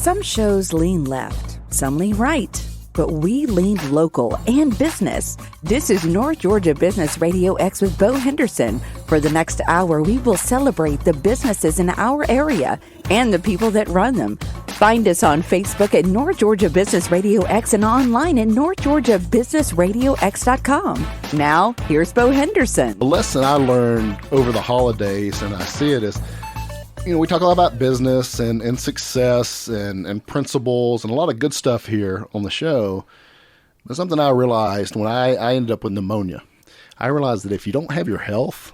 Some shows lean left, some lean right, but we lean local and business. This is North Georgia Business RadioX with Beau Henderson. For the next hour, we will celebrate the businesses in our area and the people that run them. Find us on Facebook at North Georgia Business RadioX and online at northgeorgiabusinessradiox.com. Now, here's Beau Henderson. The lesson I learned over the holidays, and I see it, is we talk a lot about business and success and principles and a lot of good stuff here on the show. But something I realized when I ended up with pneumonia, I realized that if you don't have your health,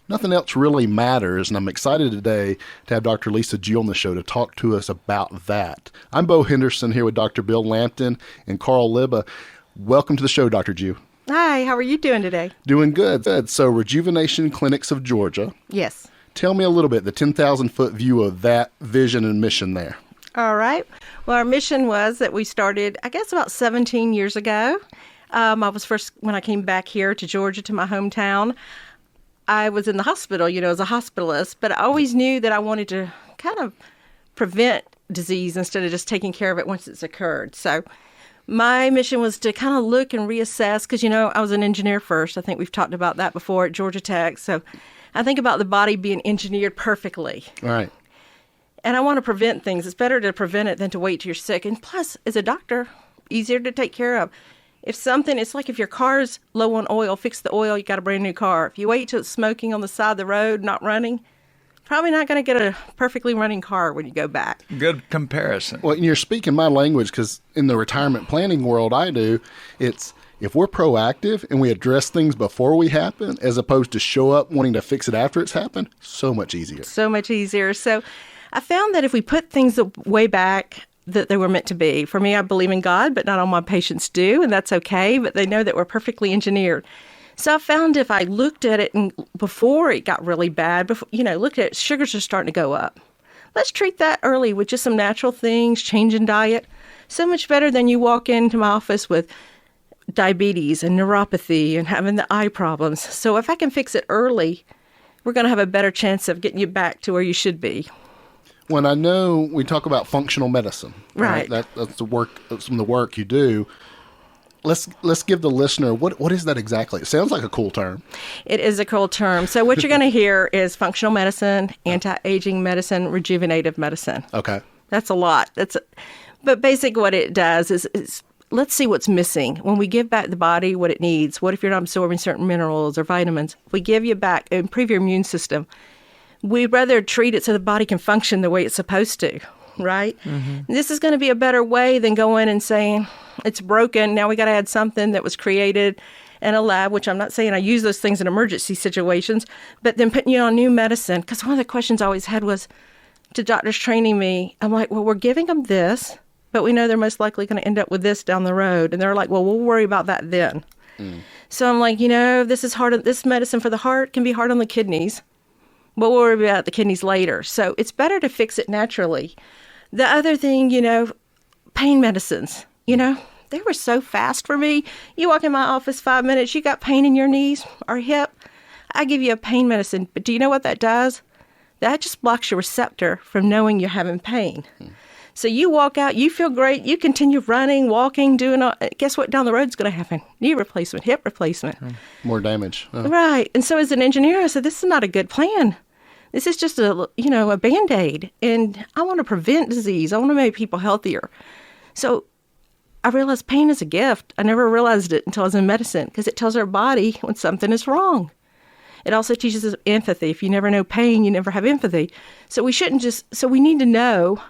nothing else really matters. And I'm excited today to have Dr. Lisa G on the show to talk to us about that. I'm Beau Henderson here with Dr. Bill Lampton and Carl Libba. Welcome to the show, Dr. G. Hi, how are you doing today? Doing good. So Rejuvenation Clinics of Georgia. Yes. Tell me a little bit, the 10,000-foot view of that vision and mission there. All right. Well, our mission was that we started, I guess, about 17 years ago. I was first, when I came back here to Georgia, to my hometown, I was in the hospital, as a hospitalist, but I always knew that I wanted to kind of prevent disease instead of just taking care of it once it's occurred. So my mission was to kind of look and reassess, because, I was an engineer first. I think we've talked about that before at Georgia Tech. So I think about the body being engineered perfectly. All right. And I want to prevent things. It's better to prevent it than to wait till you're sick. And plus, as a doctor, easier to take care of. It's like if your car's low on oil, fix the oil, you got a brand new car. If you wait till it's smoking on the side of the road, not running, probably not going to get a perfectly running car when you go back. Good comparison. Well, and you're speaking my language, because in the retirement planning world I do, it's if we're proactive and we address things before we happen, as opposed to show up wanting to fix it after it's happened, so much easier. So much easier. So I found that if we put things way back that they were meant to be, for me, I believe in God, but not all my patients do, and that's okay, but they know that we're perfectly engineered. So I found if I looked at it and before it got really bad, look at it, sugars are starting to go up. Let's treat that early with just some natural things, changing diet. So much better than you walk into my office with diabetes and neuropathy and having the eye problems. So if I can fix it early, we're going to have a better chance of getting you back to where you should be. When I know we talk about functional medicine, right? That's the work, some of the work you do. Let's give the listener, what is that exactly? It sounds like a cool term. It is a cool term. So what you're going to hear is functional medicine, anti-aging medicine, rejuvenative medicine. Okay. That's a lot. But basically what it does is let's see what's missing. When we give back the body what it needs, what if you're not absorbing certain minerals or vitamins? If we give you back, improve your immune system, we'd rather treat it so the body can function the way it's supposed to, right? Mm-hmm. This is going to be a better way than going and saying, it's broken, now we got to add something that was created in a lab, which I'm not saying I use those things in emergency situations, but then putting you on new medicine. Because one of the questions I always had was to doctors training me, I'm like, well, we're giving them this, but we know they're most likely going to end up with this down the road. And they're like, well, we'll worry about that then. Mm. So I'm like, this is hard. This medicine for the heart can be hard on the kidneys, but we'll worry about the kidneys later. So it's better to fix it naturally. The other thing, pain medicines, they were so fast for me. You walk in my office 5 minutes, you got pain in your knees or hip, I give you a pain medicine. But do you know what that does? That just blocks your receptor from knowing you're having pain. Mm. So you walk out, you feel great, you continue running, walking, doing all, guess what down the road's going to happen? Knee replacement, hip replacement. More damage. Oh. Right. And so as an engineer, I said, this is not a good plan. This is just a Band-Aid. And I want to prevent disease. I want to make people healthier. So I realized pain is a gift. I never realized it until I was in medicine, because it tells our body when something is wrong. It also teaches us empathy. If you never know pain, you never have empathy. So we need to know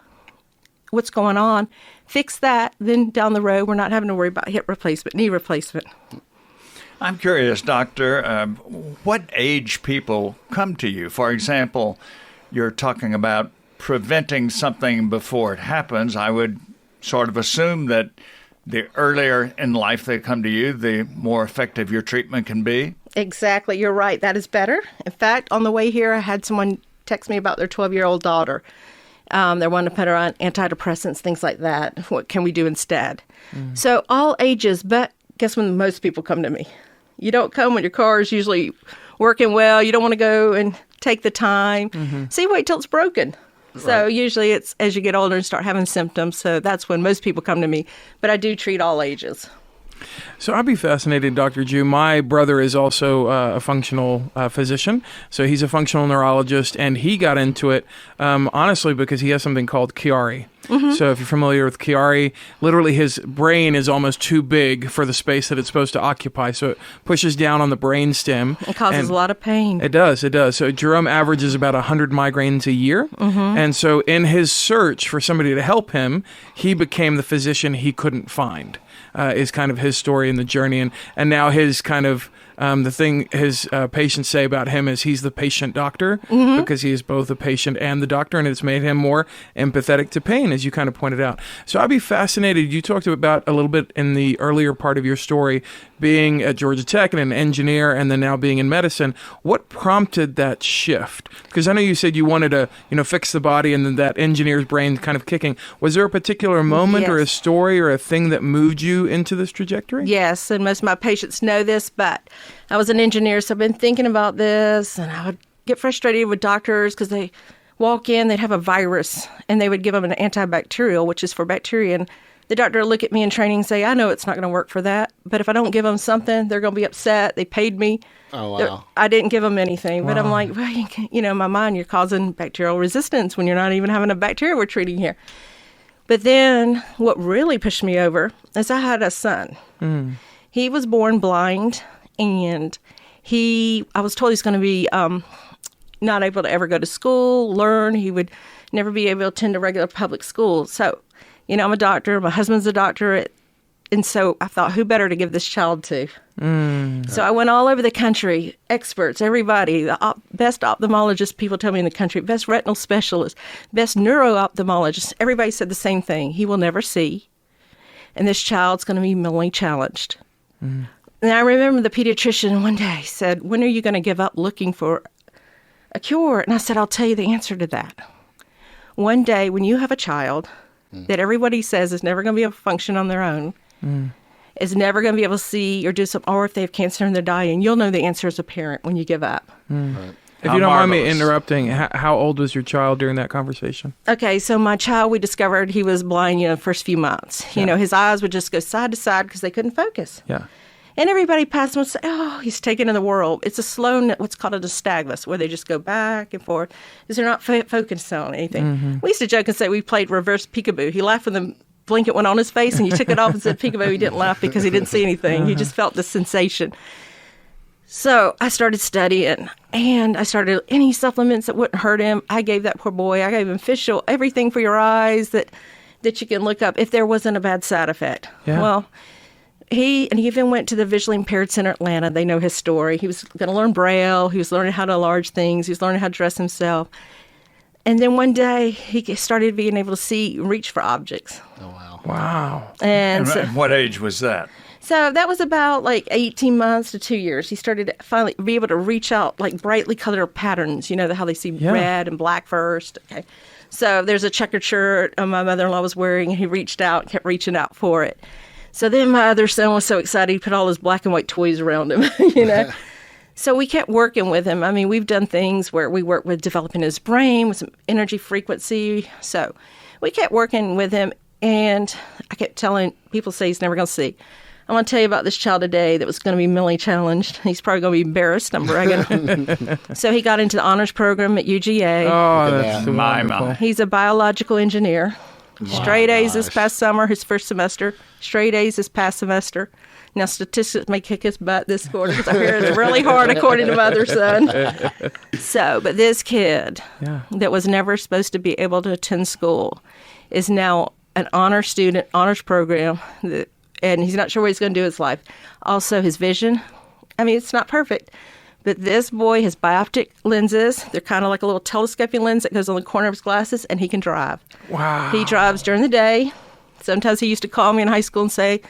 what's going on, fix that, then down the road, we're not having to worry about hip replacement, knee replacement. I'm curious, doctor, what age people come to you? For example, you're talking about preventing something before it happens. I would sort of assume that the earlier in life they come to you, the more effective your treatment can be. Exactly. You're right. That is better. In fact, on the way here, I had someone text me about their 12-year-old daughter. They're wanting to put her on antidepressants, things like that. What can we do instead? Mm. So all ages, but guess when most people come to me? You don't come when your car is usually working well. You don't want to go and take the time. Mm-hmm. So you wait till it's broken. So usually it's as you get older and start having symptoms. So that's when most people come to me. But I do treat all ages. So I'd be fascinated, Dr. Ju. My brother is also a functional physician. So he's a functional neurologist, and he got into it, honestly, because he has something called Chiari. So if you're familiar with Chiari, literally his brain is almost too big for the space that it's supposed to occupy. So it pushes down on the brain stem. It causes a lot of pain. It does. So Jerome averages about 100 migraines a year. And so in his search for somebody to help him, he became the physician he couldn't find, is kind of his story in the journey. And now his kind of the thing his patients say about him is he's the patient doctor because he is both the patient and the doctor, and it's made him more empathetic to pain, as you kind of pointed out. So I'd be fascinated. You talked about a little bit in the earlier part of your story being at Georgia Tech and an engineer and then now being in medicine. What prompted that shift? Because I know you said you wanted to, fix the body and then that engineer's brain kind of kicking. Was there a particular moment or a story or a thing that moved you into this trajectory? Yes, and most of my patients know this, but I was an engineer, so I've been thinking about this, and I would get frustrated with doctors because they walk in, they'd have a virus, and they would give them an antibacterial, which is for bacteria, and the doctor would look at me in training and say, I know it's not going to work for that, but if I don't give them something, they're going to be upset. They paid me. Oh, wow. I didn't give them anything, but I'm like, well, in my mind, you're causing bacterial resistance when you're not even having a bacteria we're treating here. But then what really pushed me over is I had a son. He was born blind, and I was told he's going to be not able to ever go to school, learn. He would never be able to attend a regular public school. So, I'm a doctor. My husband's a doctor. And so I thought, who better to give this child to? So I went all over the country, experts, everybody, the best ophthalmologists, people tell me in the country, best retinal specialists, best neuro-ophthalmologists. Everybody said the same thing. He will never see. And this child's going to be mentally challenged. And I remember the pediatrician one day said, when are you going to give up looking for a cure? And I said, I'll tell you the answer to that. One day when you have a child that everybody says is never going to be able to function on their own, is never going to be able to see or do something, or if they have cancer and they're dying, you'll know the answer as a parent when you give up. Right. If you don't mind me interrupting, how old was your child during that conversation? Okay, so my child, we discovered he was blind, the first few months. Yeah. His eyes would just go side to side because they couldn't focus. Yeah. And everybody passed him and said, oh, he's taken in the world. It's a slow, what's called a nystagmus, where they just go back and forth because they're not focused on anything. We used to joke and say we played reverse peekaboo. He laughed when the blanket went on his face and you took it off and said peekaboo. He didn't laugh because he didn't see anything. He just felt the sensation. So I started studying, and I started any supplements that wouldn't hurt him. I gave that poor boy, I gave him fish oil, everything for your eyes that you can look up if there wasn't a bad side effect. Yeah. Well, he even went to the Visually Impaired Center Atlanta. They know his story. He was going to learn Braille. He was learning how to enlarge things. He was learning how to dress himself. And then one day, he started being able to see and reach for objects. Oh, wow. Wow. And so, what age was that? So that was about like 18 months to 2 years. He started to finally be able to reach out like brightly colored patterns, how they see red and black first. Okay. So there's a checkered shirt my mother-in-law was wearing, and he reached out, kept reaching out for it. So then my other son was so excited, he put all his black and white toys around him, So we kept working with him. I mean, we've done things where we work with developing his brain with some energy frequency. So we kept working with him, and I kept telling people say he's never going to see. I want to tell you about this child today that was going to be mentally challenged. He's probably going to be embarrassed, I'm bragging. So he got into the honors program at UGA. Oh, that's wonderful. He's a biological engineer. Straight A's this past summer, his first semester. Straight A's this past semester. Now, statistics may kick his butt this quarter because I hear it's really hard according to my other son. But this kid that was never supposed to be able to attend school is now an honors student, honors program, and he's not sure what he's going to do with his life. Also, his vision, it's not perfect. But this boy has bioptic lenses. They're kind of like a little telescoping lens that goes on the corner of his glasses, and he can drive. Wow. He drives during the day. Sometimes he used to call me in high school and say,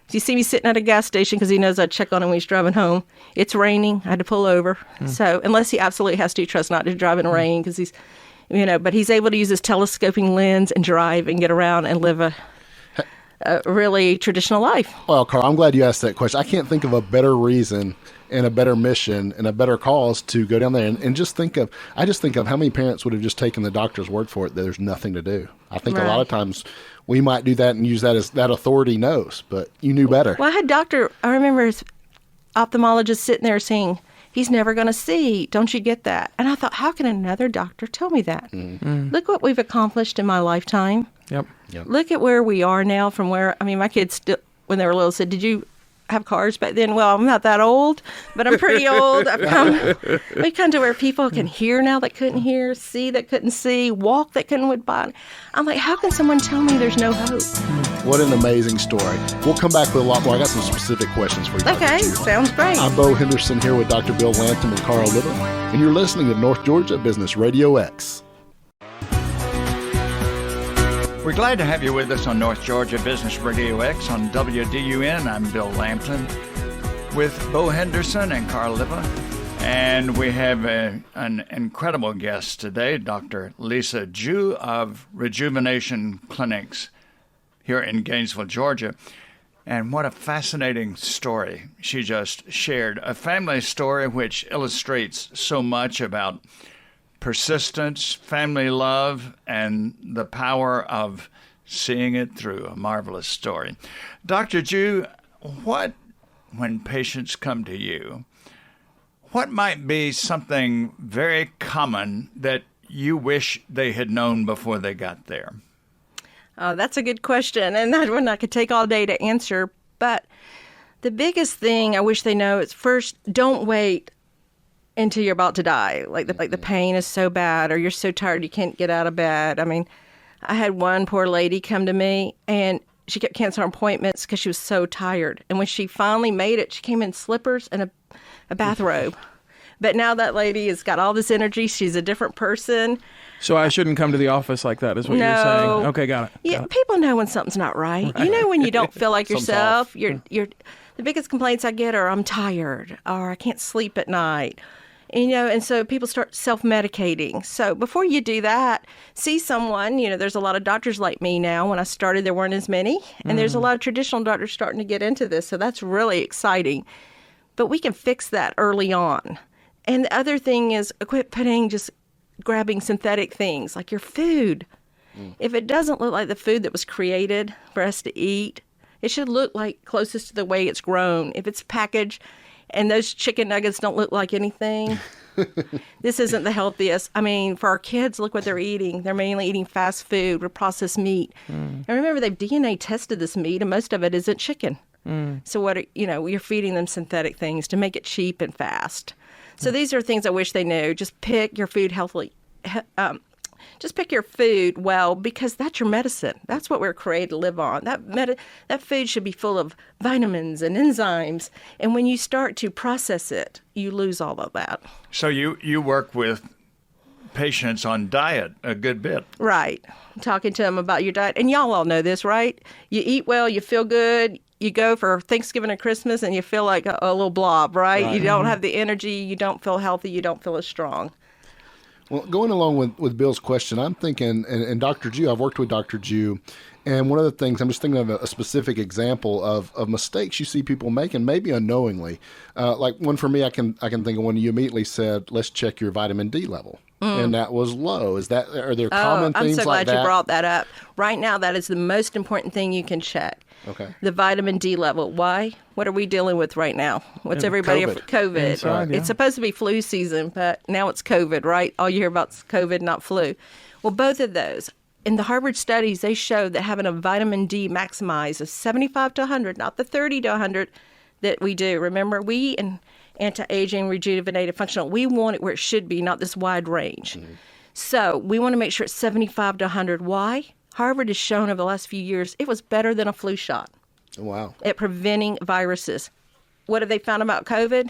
if you see me sitting at a gas station, because he knows I'd check on him when he's driving home, it's raining, I had to pull over. So unless he absolutely has to, he trusts not to drive in the rain, because he's, but he's able to use his telescoping lens and drive and get around and live a really traditional life. Well, Carl, I'm glad you asked that question. I can't think of a better reason and a better mission and a better cause to go down there and just think of how many parents would have just taken the doctor's word for it that there's nothing to do. I think a lot of times we might do that and use that as that authority knows, but you knew better. Well, I remember his ophthalmologist sitting there saying, he's never going to see. Don't you get that? And I thought, how can another doctor tell me that? Look what we've accomplished in my lifetime. Yep. Look at where we are now from where, my kids still, when they were little, said, did you have cars back then? Well, I'm not that old, but I'm pretty old. We've come to where people can hear now that couldn't hear, see that couldn't see, walk that couldn't walk. I'm like, how can someone tell me there's no hope? What an amazing story. We'll come back with a lot more. I got some specific questions for you. Okay, sounds great. I'm Beau Henderson here with Dr. Bill Lampton and Carl Little, and you're listening to North Georgia Business Radio X. We're glad to have you with us on North Georgia Business Radio X on WDUN. I'm Bill Lampton with Beau Henderson and Carl Liva. And we have an incredible guest today, Dr. Lisa Jew of Rejuvenation Clinics here in Gainesville, Georgia. And what a fascinating story she just shared. A family story which illustrates so much about persistence, family love, and the power of seeing it through. A marvelous story. Dr. Jew, when patients come to you, what might be something very common that you wish they had known before they got there? That's a good question, and that one I could take all day to answer. But the biggest thing I wish they know is, first, don't wait until you're about to die. Like the pain is so bad, or you're so tired you can't get out of bed. I had one poor lady come to me, and she kept canceling appointments because she was so tired. And when she finally made it, she came in slippers and a bathrobe. But now that lady has got all this energy. She's a different person. So I shouldn't come to the office like that, is what you're saying? Okay, got it. Yeah, people know when something's not right. You know when you don't feel like yourself. You're the biggest complaints I get are, I'm tired, or I can't sleep at night. And so people start self-medicating. So before you do that, see someone. There's a lot of doctors like me now. When I started, there weren't as many. And there's a lot of traditional doctors starting to get into this. So that's really exciting. But we can fix that early on. And the other thing is, quit just grabbing synthetic things like your food. If it doesn't look like the food that was created for us to eat, it should look like closest to the way it's grown. If it's packaged and those chicken nuggets don't look like anything, this isn't the healthiest. For our kids, look what they're eating. They're mainly eating fast food or processed meat. And remember, they've DNA tested this meat, and most of it isn't chicken. So you're feeding them synthetic things to make it cheap and fast. So these are things I wish they knew. Just pick your food healthily. Just pick your food well, because that's your medicine. That's what we're created to live on. That food should be full of vitamins and enzymes. And when you start to process it, you lose all of that. So you work with patients on diet a good bit. Right. Talking to them about your diet. And y'all all know this, right? You eat well, you feel good. You go for Thanksgiving or Christmas and you feel like a little blob, right? You don't have the energy. You don't feel healthy. You don't feel as strong. Well, going along with Bill's question, I'm thinking, and Dr. Jew, I've worked with Dr. Jew, and one of the things, I'm just thinking of a specific example of mistakes you see people making, maybe unknowingly. Like one for me, I can think of when you immediately said, let's check your vitamin D level. And that was low. Are there common things like that? I'm so glad you brought that up. Right now, that is the most important thing you can check. Okay. The vitamin D level. Why? What are we dealing with right now? What's everybody? COVID. Inside, yeah. It's supposed to be flu season, but now it's COVID, right? All you hear about is COVID, not flu. Well, both of those. In the Harvard studies, they showed that having a vitamin D maximized of 75 to 100, not the 30 to 100 that we do. Remember, we in anti-aging, rejuvenated, functional, we want it where it should be, not this wide range. So we want to make sure it's 75 to 100. Why? Harvard has shown over the last few years it was better than a flu shot. Wow. At preventing viruses. What have they found about COVID?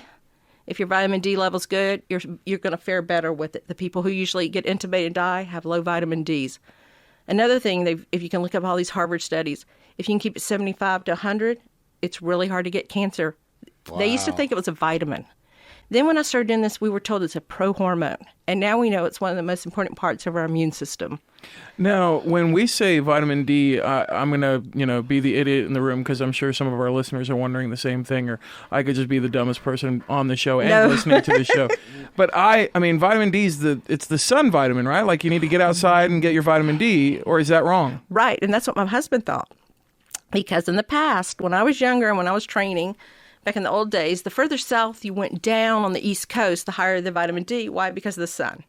If your vitamin D level's good, you're going to fare better with it. The people who usually get intubated and die have low vitamin Ds. Another thing, if you can look up all these Harvard studies, if you can keep it 75 to 100, it's really hard to get cancer. Wow. They used to think it was a vitamin. Then when I started doing this, we were told it's a pro-hormone. And now we know it's one of the most important parts of our immune system. Now, when we say vitamin D, I'm going to, be the idiot in the room because I'm sure some of our listeners are wondering the same thing, or I could just be the dumbest person on the show and listening to the show. But I mean, vitamin D is it's the sun vitamin, right? Like you need to get outside and get your vitamin D, or is that wrong? Right, and that's what my husband thought. Because in the past, when I was younger and when I was training, back in the old days, the further south you went down on the East Coast, the higher the vitamin D. Why? Because of the sun.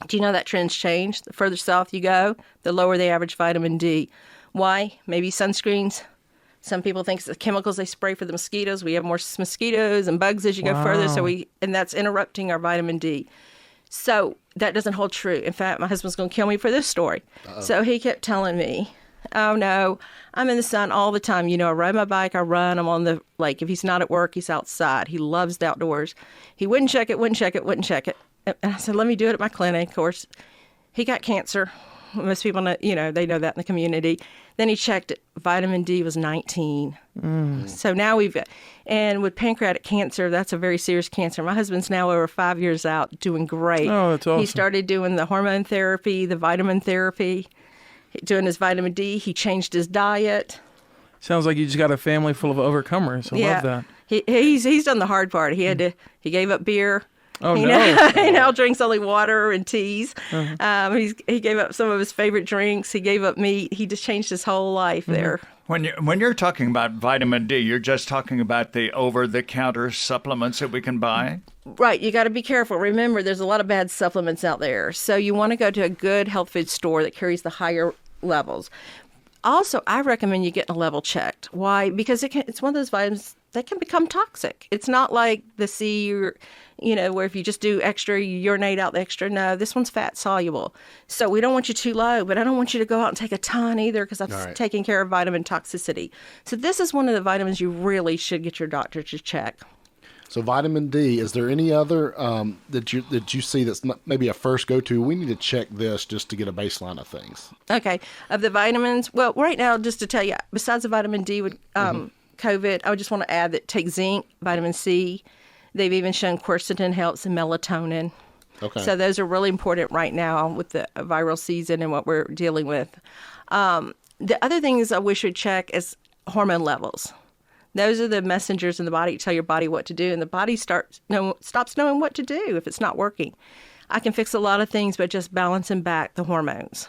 Do you know that trend's changed? The further south you go, the lower the average vitamin D. Why? Maybe sunscreens. Some people think it's the chemicals they spray for the mosquitoes. We have more mosquitoes and bugs as you go further, and that's interrupting our vitamin D. So that doesn't hold true. In fact, my husband's going to kill me for this story. So he kept telling me, oh, no, I'm in the sun all the time. I ride my bike, I run, I'm on the lake. If he's not at work, he's outside. He loves the outdoors. He wouldn't check it. And I said, let me do it at my clinic. Of course, he got cancer. Most people know, they know that in the community. Then he checked it. Vitamin D was 19. So now and with pancreatic cancer, that's a very serious cancer. My husband's now over 5 years out, doing great. Oh, that's awesome. He started doing the hormone therapy, the vitamin therapy, doing his vitamin D. He changed his diet. Sounds like you just got a family full of overcomers. I love that. He's done the hard part. He gave up beer. Oh, he now drinks only water and teas. He gave up some of his favorite drinks. He gave up meat. He just changed his whole life there. When you're talking about vitamin D, you're just talking about the over-the-counter supplements that we can buy? Right. You got to be careful. Remember, there's a lot of bad supplements out there. So you want to go to a good health food store that carries the higher levels. Also, I recommend you getting a level checked. Why? Because it's one of those vitamins that can become toxic. It's not like the C, where if you just do extra, you urinate out the extra. No, this one's fat soluble. So we don't want you too low, but I don't want you to go out and take a ton either because I'm taking care of vitamin toxicity. So this is one of the vitamins you really should get your doctor to check. So vitamin D, is there any other that you see that's not maybe a first go-to? We need to check this just to get a baseline of things. Okay. Of the vitamins, well, right now, just to tell you, besides the vitamin D with COVID, I would just want to add that take zinc, vitamin C. They've even shown quercetin helps and melatonin. Okay. So those are really important right now with the viral season and what we're dealing with. The other things I wish we'd check is hormone levels. Those are the messengers in the body to tell your body what to do, and the body stops knowing what to do if it's not working. I can fix a lot of things, but just balancing back the hormones.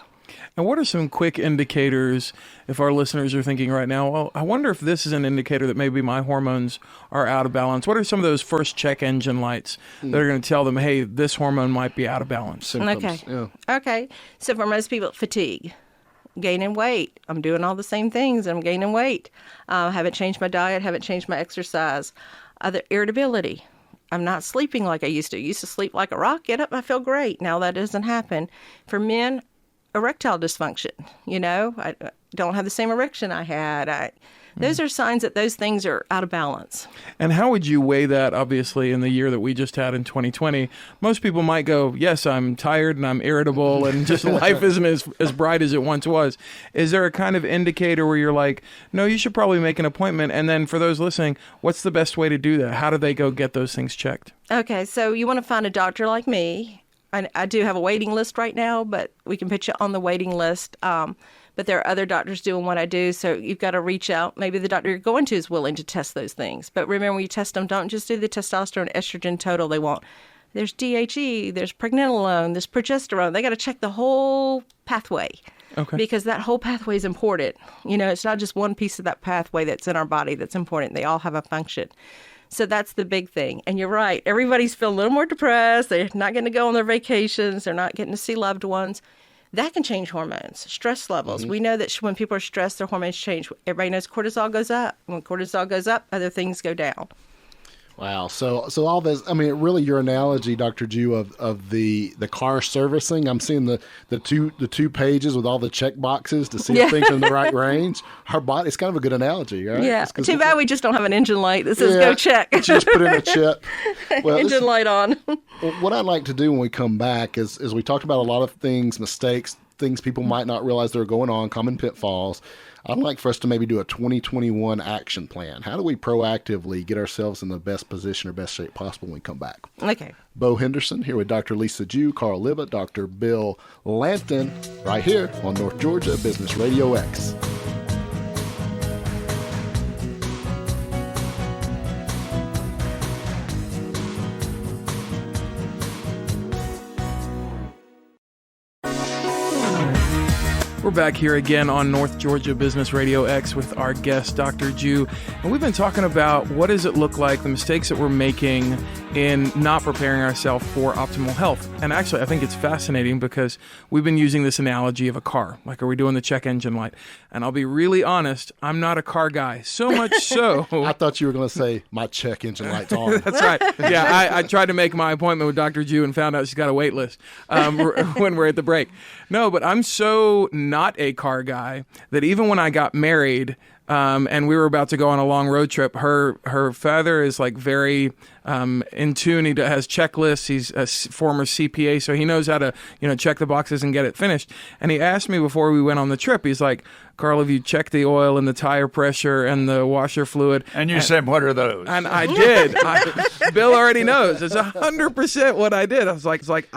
And what are some quick indicators if our listeners are thinking right now, well, I wonder if this is an indicator that maybe my hormones are out of balance? What are some of those first check engine lights that are going to tell them, hey, this hormone might be out of balance? Symptoms. Okay. Yeah. Okay. So for most people, fatigue. Gaining weight. I'm doing all the same things. I'm gaining weight. Haven't changed my diet. Haven't changed my exercise. Other irritability. I'm not sleeping like I used to. I used to sleep like a rock. Get up, I feel great. Now that doesn't happen. For men, erectile dysfunction. I don't have the same erection I had. Those are signs that those things are out of balance. And how would you weigh that, obviously, in the year that we just had in 2020? Most people might go, yes, I'm tired and I'm irritable and just life isn't as bright as it once was. Is there a kind of indicator where you're like, no, you should probably make an appointment? And then for those listening, what's the best way to do that? How do they go get those things checked? Okay, so you want to find a doctor like me. I do have a waiting list right now, but we can put you on the waiting list. But there are other doctors doing what I do, so you've got to reach out. Maybe the doctor you're going to is willing to test those things. But remember, when you test them, don't just do the testosterone, estrogen total they want. There's DHE, there's pregnenolone, there's progesterone. They got to check the whole pathway. Okay. Because that whole pathway is important. It's not just one piece of that pathway that's in our body that's important. They all have a function. So that's the big thing. And you're right. Everybody's feeling a little more depressed. They're not getting to go on their vacations. They're not getting to see loved ones. That can change hormones, stress levels. We know that when people are stressed, their hormones change. Everybody knows cortisol goes up. When cortisol goes up, other things go down. Wow. So all this, really your analogy, Dr. Jew, of the car servicing, I'm seeing the two pages with all the check boxes to see if things are in the right range. Our body, it's kind of a good analogy, right? Yeah. Too bad we just don't have an engine light that says go check. Just put in a chip. Well, engine light on. What I'd like to do when we come back is we talked about a lot of things, mistakes things people might not realize that are going on, common pitfalls. I'd like for us to maybe do a 2021 action plan. How do we proactively get ourselves in the best position or best shape possible when we come back? Okay. Beau Henderson here with Dr. Lisa Jew, Carl Libet, Dr. Bill Lanton, right here on North Georgia Business RadioX. We're back here again on North Georgia Business Radio X with our guest, Dr. Jew. And we've been talking about what does it look like, the mistakes that we're making in not preparing ourselves for optimal health. And actually, I think it's fascinating because we've been using this analogy of a car. Like, are we doing the check engine light? And I'll be really honest, I'm not a car guy. So much so. I thought you were going to say my check engine light's on. That's right. Yeah, I tried to make my appointment with Dr. Jew and found out she's got a wait list when we're at the break. No, but I'm so not a car guy that even when I got married and we were about to go on a long road trip, her father is like very in tune. He has checklists. He's a former CPA, so he knows how to check the boxes and get it finished. And he asked me before we went on the trip, he's like, Carl, have you checked the oil and the tire pressure and the washer fluid? And you said, what are those? And I did. Bill already knows. It's 100% what I did. I was like,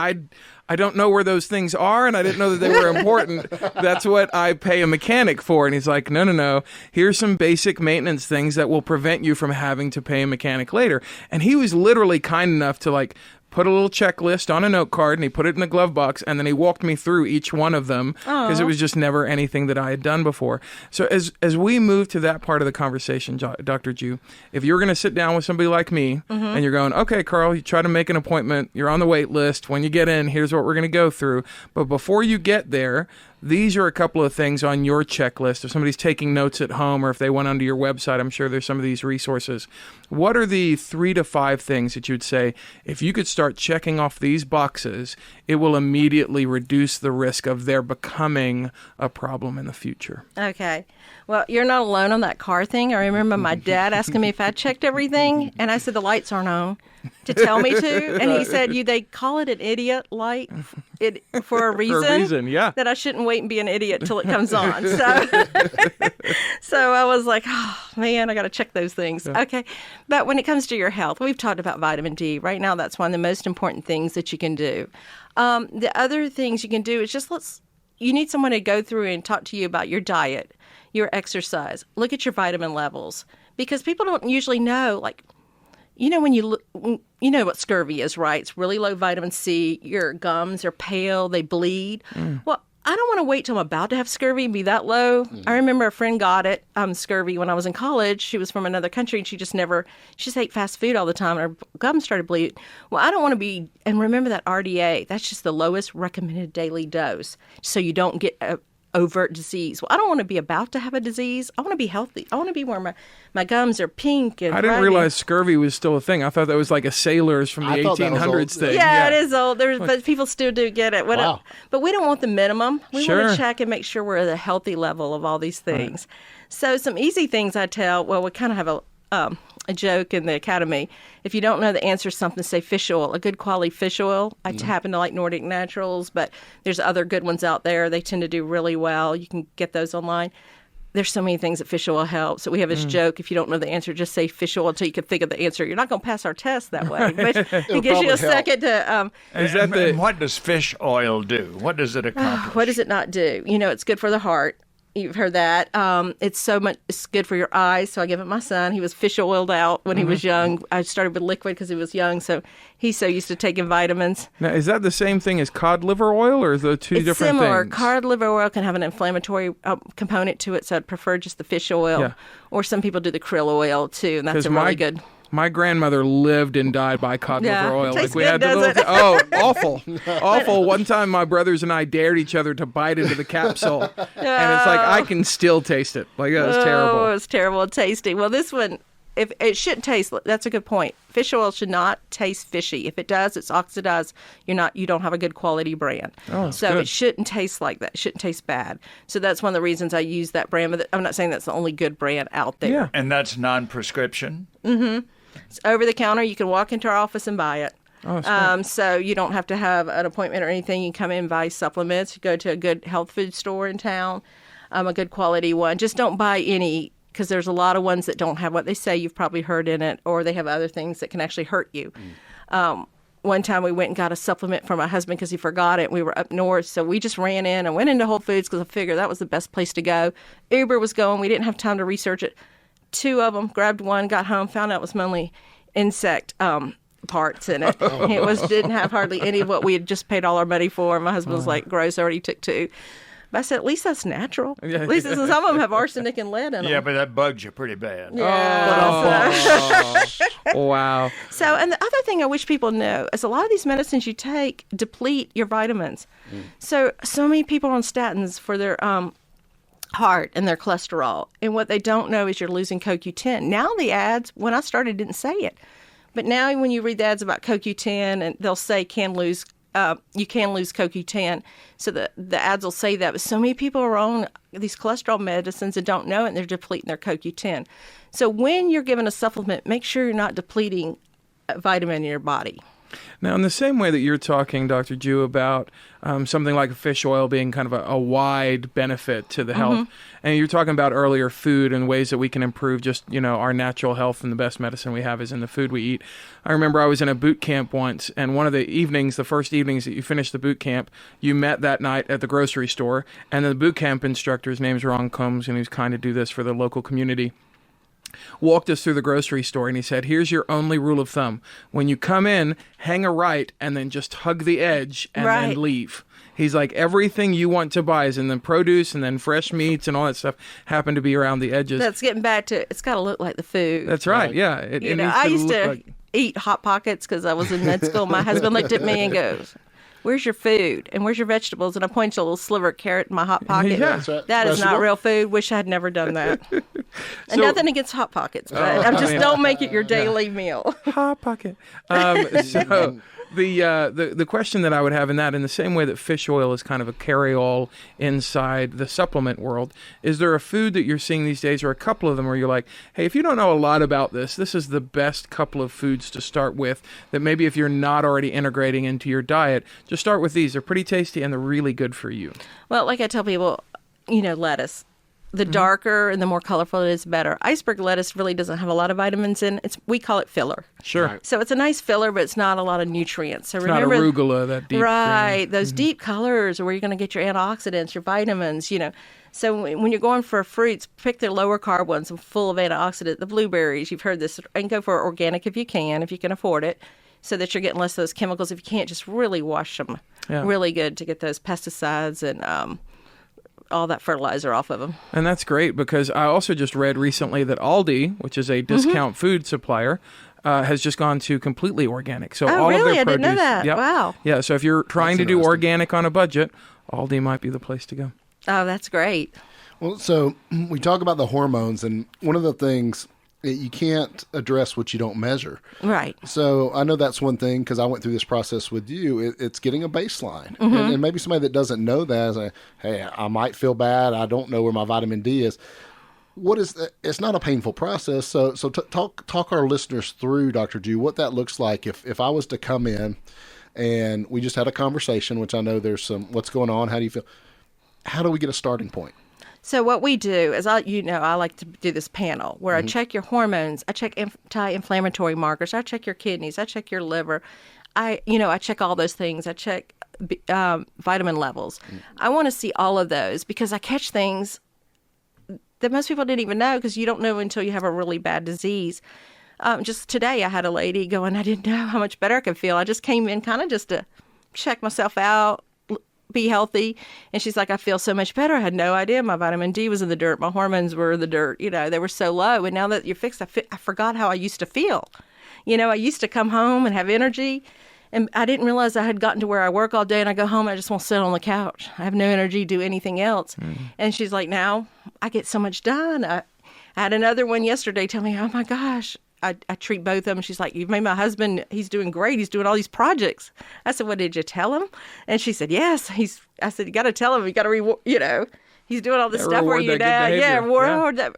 I don't know where those things are, and I didn't know that they were important. That's what I pay a mechanic for. And he's like, no. Here's some basic maintenance things that will prevent you from having to pay a mechanic later. And he was literally kind enough to put a little checklist on a note card, and he put it in the glove box, and then he walked me through each one of them because it was just never anything that I had done before. So as we move to that part of the conversation, Dr. Jew, if you're going to sit down with somebody like me and you're going, okay, Carl, you try to make an appointment, you're on the wait list. When you get in, here's what we're going to go through. But before you get there, these are a couple of things on your checklist. If somebody's taking notes at home or if they went onto your website, I'm sure there's some of these resources. What are the 3 to 5 things that you'd say, if you could start checking off these boxes, it will immediately reduce the risk of there becoming a problem in the future? Okay. Well, you're not alone on that car thing. I remember my dad asking me if I checked everything, and I said the lights aren't on to tell me to. And he said, they call it an idiot light for a reason. For a reason, yeah. That I shouldn't wait and be an idiot till it comes on. So I was like, oh, man, I got to check those things. Yeah. Okay. But when it comes to your health, we've talked about vitamin D. Right now, that's one of the most important things that you can do. The other things you can do is just you need someone to go through and talk to you about your diet, your exercise. Look at your vitamin levels, because people don't usually know, when you know what scurvy is, right? It's really low vitamin C. Your gums are pale. They bleed. Well, I don't want to wait till I'm about to have scurvy and be that low. I remember a friend got it, scurvy, when I was in college. She was from another country, and she just ate fast food all the time, and her gums started bleeding. Well, I don't want to be, and remember that RDA, that's just the lowest recommended daily dose, so you don't get overt disease. Well, I don't want to be about to have a disease. I want to be healthy. I want to be where my gums are pink and I didn't realize scurvy was still a thing. I thought that was like a sailors from the 1800s thing. Yeah, it is old. But people still do get it. Wow. But we don't want the minimum. We Sure. want to check and make sure we're at a healthy level of all these things. Right. So some easy things I tell, we kind of have a joke in the academy. If you don't know the answer to something, say fish oil, a good quality fish oil. I happen to like Nordic Naturals, but there's other good ones out there. They tend to do really well. You can get those online. There's so many things that fish oil helps. So we have this joke, if you don't know the answer, just say fish oil until you can think of the answer. You're not going to pass our test that way. But it gives you a second to... and what does fish oil do? What does it accomplish? What does it not do? It's good for the heart. You've heard that. It's good for your eyes. So I give it my son. He was fish oiled out when he was young. I started with liquid because he was young. So he's so used to taking vitamins. Now, is that the same thing as cod liver oil, or is those two different similar. things? Cod liver oil can have an inflammatory component to it, so I'd prefer just the fish oil. Yeah. Or some people do the krill oil too, and that's really good. My grandmother lived and died by cod liver oil. Tastes we good, had awful. Awful. One time my brothers and I dared each other to bite into the capsule. And it's like, I can still taste it. It was terrible. Oh, it was terrible tasting. Well, this one, if it shouldn't taste, that's a good point. Fish oil should not taste fishy. If it does, it's oxidized. You don't have a good quality brand. So it shouldn't taste like that. It shouldn't taste bad. So that's one of the reasons I use that brand. But I'm not saying that's the only good brand out there. Yeah. And that's non-prescription? Mm-hmm. It's over the counter. You can walk into our office and buy it. So you don't have to have an appointment or anything. You can come in and buy supplements. You go to a good health food store in town, a good quality one. Just don't buy any, because there's a lot of ones that don't have what they say you've probably heard in it, or they have other things that can actually hurt you. One time we went and got a supplement for my husband because he forgot it. We were up north, so we just ran in and went into Whole Foods because I figured that was the best place to go. Uber was going. We didn't have time to research it. 2 of them, grabbed one, got home, found out it was mainly insect parts in it. It didn't have hardly any of what we had just paid all our money for. My husband was like, gross, I already took 2. But I said, at least that's natural. At least some of them have arsenic and lead in them. Yeah, but that bugs you pretty bad. Yeah. Wow. So, and the other thing I wish people know is a lot of these medicines you take deplete your vitamins. So many people are on statins for their heart and their cholesterol. And what they don't know is you're losing CoQ10. Now the ads, when I started, didn't say it. But now when you read the ads about CoQ10, and they'll say you can lose CoQ10. So the ads will say that. But so many people are on these cholesterol medicines and don't know it, and they're depleting their CoQ10. So when you're given a supplement, make sure you're not depleting a vitamin in your body. Now, in the same way that you're talking, Dr. Jew, about something like fish oil being kind of a wide benefit to the health, and you're talking about earlier food and ways that we can improve just, our natural health, and the best medicine we have is in the food we eat. I remember I was in a boot camp once, and one of the first evenings that you finished the boot camp, you met that night at the grocery store, and the boot camp instructor, his name's Ron Combs, and he was kind to do this for the local community, walked us through the grocery store, and he said, here's your only rule of thumb. When you come in, hang a right and then just hug the edge and then leave. He's like, everything you want to buy is in the produce and then fresh meats and all that stuff happen to be around the edges. That's getting back to, it's got to look like the food. That's right, yeah. It needs I used to like... eat Hot Pockets because I was in med school. My husband looked at me and goes, where's your food? And where's your vegetables? And I pointed to a little sliver of carrot in my Hot Pocket. Yeah. That is not real food. Wish I had never done that. And nothing against Hot Pockets, but don't make it your daily meal. Hot Pocket. So the question that I would have in that, in the same way that fish oil is kind of a carry-all inside the supplement world, is there a food that you're seeing these days, or a couple of them, where you're like, hey, if you don't know a lot about this is the best couple of foods to start with, that maybe if you're not already integrating into your diet, just start with these. They're pretty tasty and they're really good for you. Well, like I tell people, lettuce. The darker and the more colorful it is, better. Iceberg lettuce really doesn't have a lot of vitamins in. We call it filler. Sure. Right. So it's a nice filler, but it's not a lot of nutrients. So it's remember, not arugula, that deep green. Those deep colors are where you're going to get your antioxidants, your vitamins, So when you're going for fruits, pick the lower carb ones full of antioxidants. The blueberries, you've heard this, and go for organic if you can afford it, so that you're getting less of those chemicals. If you can't, just really wash them really good to get those pesticides and all that fertilizer off of them. And that's great, because I also just read recently that Aldi, which is a discount food supplier, has just gone to completely organic. So all really? of their produce, I didn't know that. Yep. Wow. Yeah, so if you're trying to do organic on a budget, Aldi might be the place to go. Oh, that's great. Well, so we talk about the hormones, and one of the things, you can't address what you don't measure. Right. So I know that's one thing, because I went through this process with you. It's getting a baseline. And maybe somebody that doesn't know that is like, hey, I might feel bad. I don't know where my vitamin D is. What is that? It's not a painful process. So talk our listeners through, Dr. Jew, what that looks like if I was to come in and we just had a conversation, which I know there's some, what's going on? How do you feel? How do we get a starting point? So what we do is, I like to do this panel where I check your hormones, I check anti-inflammatory markers, I check your kidneys, I check your liver, I check all those things. I check vitamin levels. I want to see all of those, because I catch things that most people didn't even know, because you don't know until you have a really bad disease. Just today I had a lady going, I didn't know how much better I could feel. I just came in kind of just to check myself out, be healthy. And she's like, I feel so much better. I had no idea my vitamin D was in the dirt. My hormones were in the dirt. They were so low. And now that you're fixed, I forgot how I used to feel. I used to come home and have energy, and I didn't realize I had gotten to where I work all day and I go home and I just want to sit on the couch. I have no energy to do anything else. And she's like, now I get so much done. I had another one yesterday tell me, oh my gosh, I treat both of them. She's like, you've made my husband, he's doing great. He's doing all these projects. I said, well, did you tell him? And she said, yes. I said, you got to tell him. You got to reward, He's doing all this Yeah, stuff for reward you that good now. Yeah, behavior. reward that.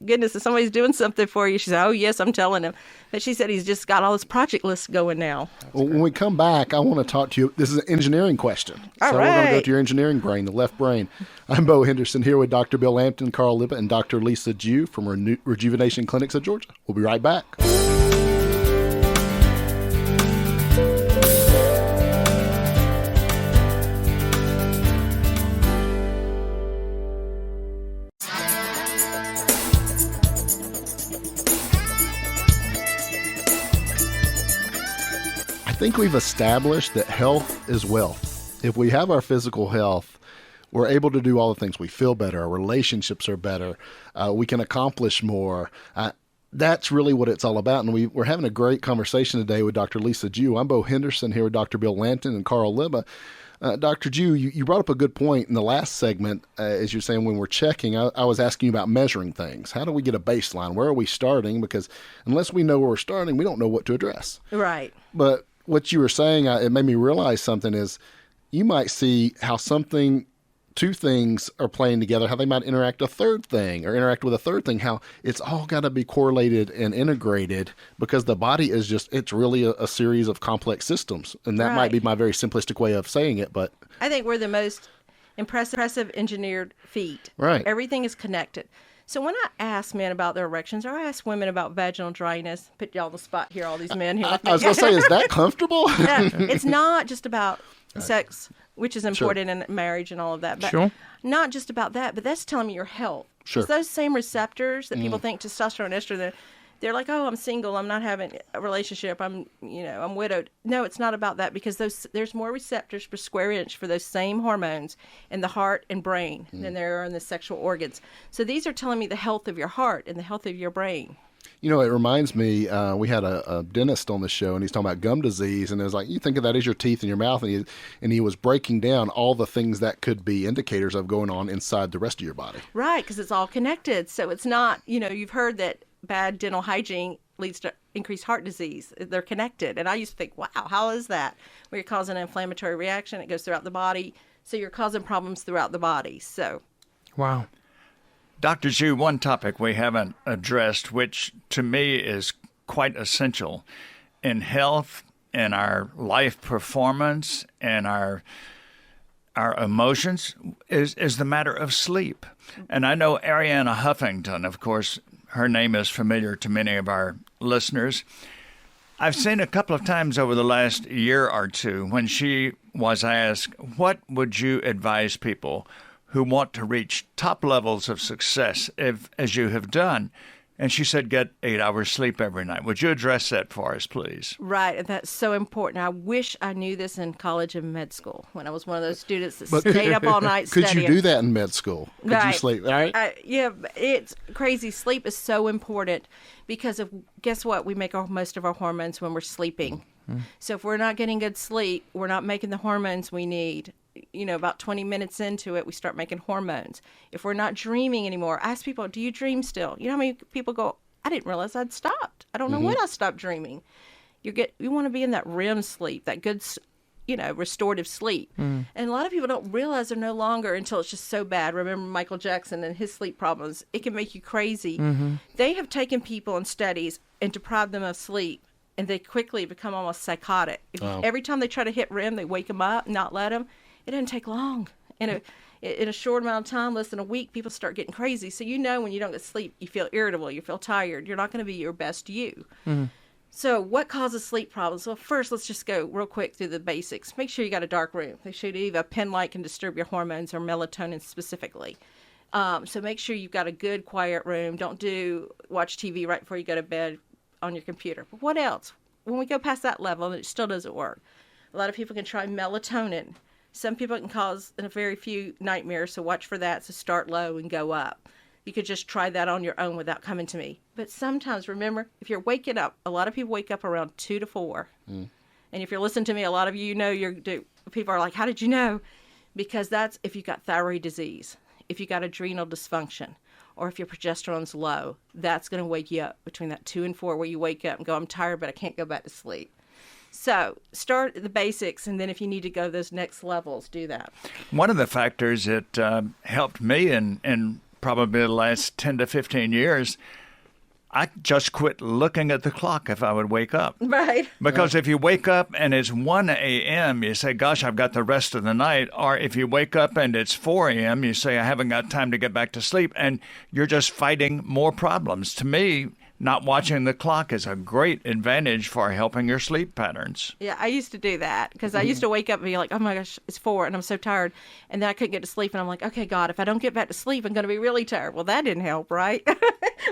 Goodness, if somebody's doing something for you, she said, "Oh yes, I'm telling him." But she said he's just got all this project lists going now. Well, when we come back, I want to talk to you. This is an engineering question. All so we're going to go right. to your engineering brain, the left brain. I'm Beau Henderson here with Dr. Bill Lampton, Carl Libba, and Dr. Lisa Jew from Rejuvenation Clinics of Georgia. We'll be right back. I think we've established that health is wealth. If we have our physical health, we're able to do all the things. We feel better. Our relationships are better. We can accomplish more. That's really what it's all about. And we're having a great conversation today with Dr. Lisa Jew. I'm Beau Henderson here with Dr. Bill Lampton and Carl Libba. Dr. Jew, you brought up a good point in the last segment. As you're saying, when we're checking, I was asking you about measuring things. How do we get a baseline? Where are we starting? Because unless we know where we're starting, we don't know what to address. Right. But what you were saying, it made me realize something is you might see how two things are playing together, how they might interact a third thing or interact with a third thing, how it's all got to be correlated and integrated because the body is it's really a series of complex systems. And that might be my very simplistic way of saying it, but I think we're the most impressive engineered feat. Right. Everything is connected. So when I ask men about their erections, or I ask women about vaginal dryness, put y'all on the spot here, all these men here. I was going to say, is that comfortable? Yeah, it's not just about sex, which is important in marriage and all of that. But Sure. not just about that, but that's telling me your health. Sure. It's those same receptors that people think testosterone, estrogen, they're like, oh, I'm single, I'm not having a relationship, I'm widowed. No, it's not about that because there's more receptors per square inch for those same hormones in the heart and brain than there are in the sexual organs. So these are telling me the health of your heart and the health of your brain. You know, it reminds me, we had a dentist on the show, and he's talking about gum disease, and it was like, you think of that as your teeth in your mouth, and he was breaking down all the things that could be indicators of going on inside the rest of your body. Right, because it's all connected. So it's not, you've heard that bad dental hygiene leads to increased heart disease. They're connected. And I used to think, wow, how is that? Where you're causing an inflammatory reaction, it goes throughout the body, so you're causing problems throughout the body. So, Wow. Dr. Jew, one topic we haven't addressed, which to me is quite essential in health, in our life performance, and our emotions, is the matter of sleep. And I know Arianna Huffington, of course, her name is familiar to many of our listeners. I've seen a couple of times over the last year or two when she was asked, what would you advise people who want to reach top levels of success as you have done? And she said, get 8 hours sleep every night. Would you address that for us, please? right, and that's so important. I wish I knew this in college and med school when I was one of those students that stayed up all night Could studying. you do that in med school? Could you Right. sleep? All right. Yeah, it's crazy. Sleep is so important because guess what? We make most of our hormones when we're sleeping. So if we're not getting good sleep, we're not making the hormones we need. About 20 minutes into it, we start making hormones. If we're not dreaming anymore, ask people, do you dream still? You know how many people go, I didn't realize I'd stopped. I don't know when I stopped dreaming. You want to be in that REM sleep, that good, restorative sleep. And a lot of people don't realize they're no longer until it's just so bad. Remember Michael Jackson and his sleep problems. It can make you crazy. They have taken people in studies and deprived them of sleep, and they quickly become almost psychotic. Every time they try to hit REM, they wake them up, not let them. It doesn't take long. In a short amount of time, less than a week, people start getting crazy. So when you don't get sleep, you feel irritable, you feel tired. You're not going to be your best you. So what causes sleep problems? Well, first, let's just go real quick through the basics. Make sure you got a dark room. They show you either a pen light can disturb your hormones or melatonin specifically. So make sure you've got a good quiet room. Don't watch TV right before you go to bed on your computer. But what else? When we go past that level, it still doesn't work. A lot of people can try melatonin. Some people can cause a very few nightmares, so watch for that. So start low and go up. You could just try that on your own without coming to me. But sometimes, remember, if you're waking up, a lot of people wake up around 2 to 4. And if you're listening to me, a lot of people are like, how did you know? Because that's if you've got thyroid disease, if you've got adrenal dysfunction, or if your progesterone's low, that's going to wake you up between that 2 and 4 where you wake up and go, I'm tired, but I can't go back to sleep. So start at the basics, and then if you need to go those next levels, do that. One of the factors that helped me in probably the last 10 to 15 years, I just quit looking at the clock if I would wake up. Right. Because if you wake up and it's 1 a.m., you say, gosh, I've got the rest of the night. Or if you wake up and it's 4 a.m., you say, I haven't got time to get back to sleep. And you're just fighting more problems. To me, not watching the clock is a great advantage for helping your sleep patterns. Yeah, I used to do that because I used to wake up and be like, oh my gosh, it's 4 and I'm so tired. And then I couldn't get to sleep. And I'm like, okay, God, if I don't get back to sleep, I'm going to be really tired. Well, that didn't help, right?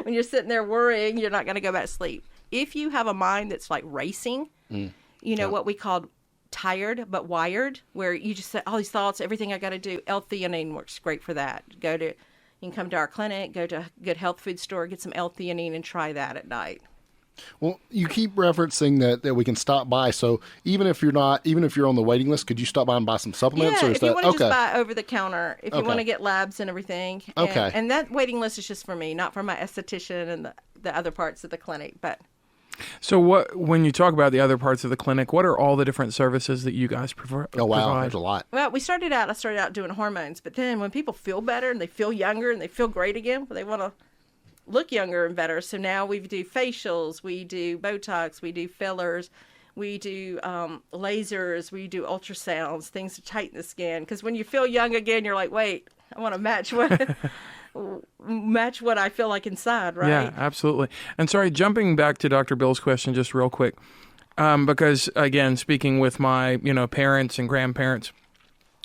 When you're sitting there worrying, you're not going to go back to sleep. If you have a mind that's like racing, what we call tired but wired, where you just say all these thoughts, everything I got to do, L-theanine works great for that. You can come to our clinic, go to a good health food store, get some L-theanine, and try that at night. Well, you keep referencing that we can stop by. So even if you're on the waiting list, could you stop by and buy some supplements? Yeah, or is if you that, want to okay. just buy over the counter, if you want to get labs and everything. Okay. And that waiting list is just for me, not for my esthetician and the other parts of the clinic. But So when you talk about the other parts of the clinic, what are all the different services that you guys provide? Oh, wow, there's a lot. Well, I started out doing hormones, but then when people feel better and they feel younger and they feel great again, they want to look younger and better. So now we do facials, we do Botox, we do fillers, we do lasers, we do ultrasounds, things to tighten the skin. Because when you feel young again, you're like, wait, I want to match what I feel like inside, right? Yeah, absolutely. And sorry, jumping back to Dr. Bill's question just real quick, because again, speaking with my parents and grandparents,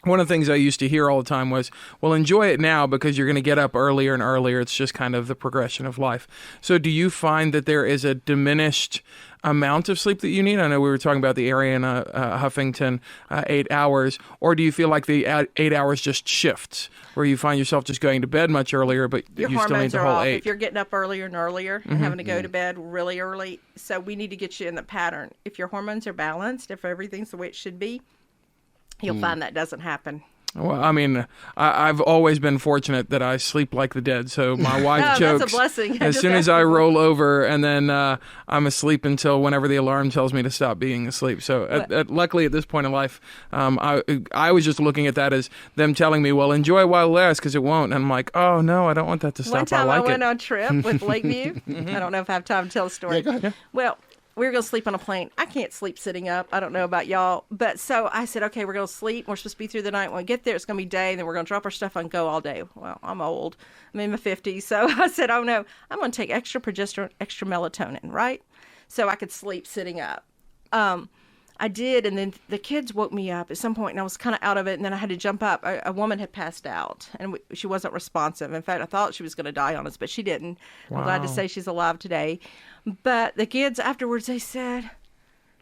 one of the things I used to hear all the time was, well, enjoy it now because you're going to get up earlier and earlier. It's just kind of the progression of life. So do you find that there is a diminished amount of sleep that you need? I know we were talking about the area in Huffington, 8 hours. Or do you feel like the 8 hours just shifts, where you find yourself just going to bed much earlier, but your you still need hormones the are whole off 8? if you're getting up earlier and earlier and having to go to bed really early. So we need to get you in the pattern. If your hormones are balanced, if everything's the way it should be, you'll find that doesn't happen. Well, I mean, I've always been fortunate that I sleep like the dead. So my wife jokes, that's a blessing. as soon as I roll over, and then I'm asleep until whenever the alarm tells me to stop being asleep. So luckily at this point in life, I was just looking at that as them telling me, well, enjoy while it lasts because it won't. And I'm like, oh, no, I don't want that to stop. One time I I like went it. on a trip with Lakeview. I don't know if I have time to tell the story. Yeah, go ahead. Well, we were going to sleep on a plane. I can't sleep sitting up. I don't know about y'all. But so I said, okay, we're going to sleep. We're supposed to be through the night. When we get there, it's going to be day. And then we're going to drop our stuff and go all day. Well, I'm old. I'm in my 50s. So I said, oh, no, I'm going to take extra progesterone, extra melatonin, right? So I could sleep sitting up. I did, and then the kids woke me up at some point, and I was kind of out of it, and then I had to jump up. A woman had passed out, and she wasn't responsive. In fact, I thought she was going to die on us, but she didn't. Wow. I'm glad to say she's alive today. But the kids afterwards, they said,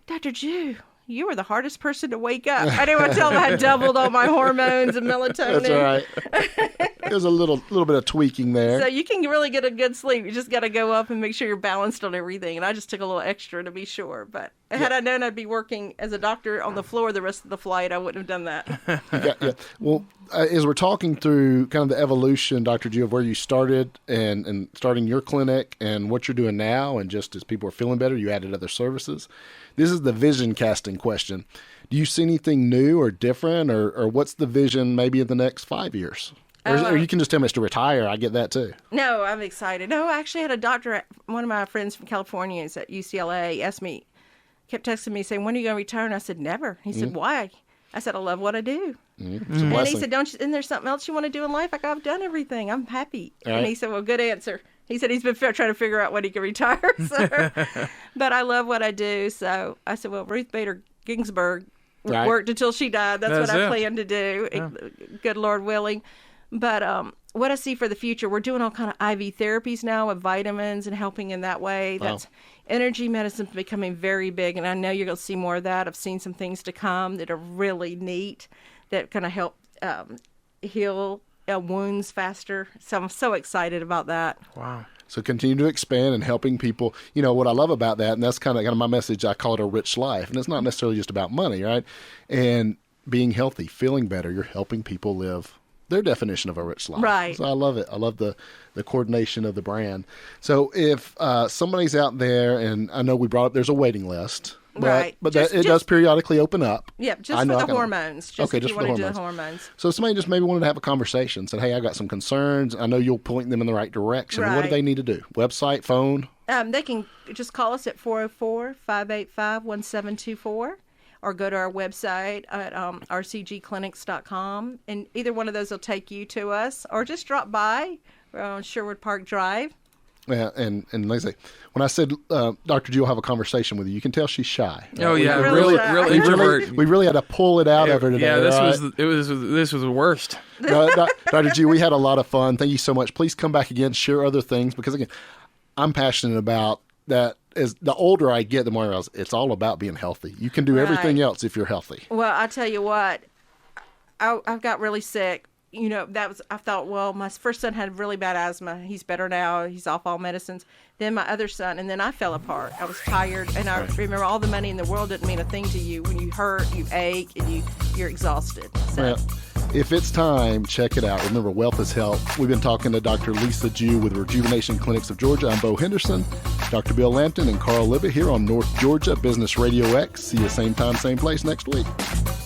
Dr. Jew, you were the hardest person to wake up. I didn't want to tell them I had doubled all my hormones and melatonin. That's all right. There's a little bit of tweaking there. So you can really get a good sleep. You just got to go up and make sure you're balanced on everything. And I just took a little extra to be sure. But had I known I'd be working as a doctor on the floor the rest of the flight, I wouldn't have done that. Yeah. Well, as we're talking through kind of the evolution, Dr. G, of where you started and starting your clinic and what you're doing now, and just as people are feeling better, you added other services. This is the vision casting question. Do you see anything new or different, or what's the vision maybe in the next 5 years? Or you can just tell me it's to retire. I get that too. No, I'm excited. No, I actually had a doctor, one of my friends from California is at UCLA, kept texting me saying, when are you going to retire? And I said, never. He said, why? I said, I love what I do. It's a And blessing. he said, isn't there something else you want to do in life? Like, I've done everything. I'm happy. All right. And he said, well, good answer. He said he's been trying to figure out when he can retire. So. But I love what I do. So I said, well, Ruth Bader Ginsburg Right. worked until she died. That's what That's I it. plan to do, good Lord willing. But what I see for the future, we're doing all kind of IV therapies now with vitamins and helping in that way. Wow. That's energy medicine's becoming very big, and I know you're going to see more of that. I've seen some things to come that are really neat that kind of help heal wounds faster. So I'm so excited about that. Wow. So continue to expand and helping people. You know, what I love about that, and that's kind of my message, I call it a rich life. And it's not necessarily just about money, right? And being healthy, feeling better, you're helping people live their definition of a rich life. Right. So I love it. I love the coordination of the brand. So if somebody's out there, and I know we brought up there's a waiting list. Right. But it does periodically open up. Yeah, just for the hormones. Just okay, if just you for the want to do hormones. the hormones. So somebody just maybe wanted to have a conversation, said, hey, I got some concerns. I know you'll point them in the right direction. What do Right. they need to do? Website, phone? They can just call us at 404-585-1724 or go to our website at rcgclinics.com. And either one of those will take you to us, or just drop by on Sherwood Park Drive. Yeah, and like I say, when I said Dr. G will have a conversation with you, you can tell she's shy. Oh yeah, Really real shy. introvert. We really had to pull it out of her today. Yeah, this right? was the worst. No, Dr. G, we had a lot of fun. Thank you so much. Please come back again, share other things, because again, I'm passionate about that. As the older I get, the more I realize it's all about being healthy. You can do everything Right. else if you're healthy. Well, I tell you what, I got really sick. You know, I thought, well, my first son had really bad asthma. He's better now. He's off all medicines. Then my other son, and then I fell apart. I was tired, and I remember all the money in the world didn't mean a thing to you. When you hurt, you ache, and you're exhausted. So. Well, if it's time, check it out. Remember, wealth is health. We've been talking to Dr. Lisa Jew with Rejuvenation Clinics of Georgia. I'm Beau Henderson, Dr. Bill Lampton, and Carl Libby here on North Georgia Business Radio X. See you same time, same place next week.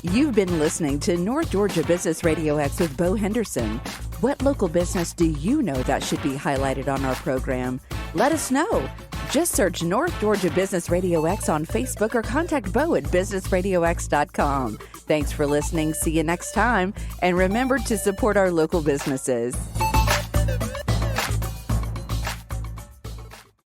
You've been listening to North Georgia Business Radio X with Beau Henderson. What local business do you know that should be highlighted on our program? Let us know. Just search North Georgia Business Radio X on Facebook or contact Beau at businessradiox.com. Thanks for listening. See you next time. And remember to support our local businesses.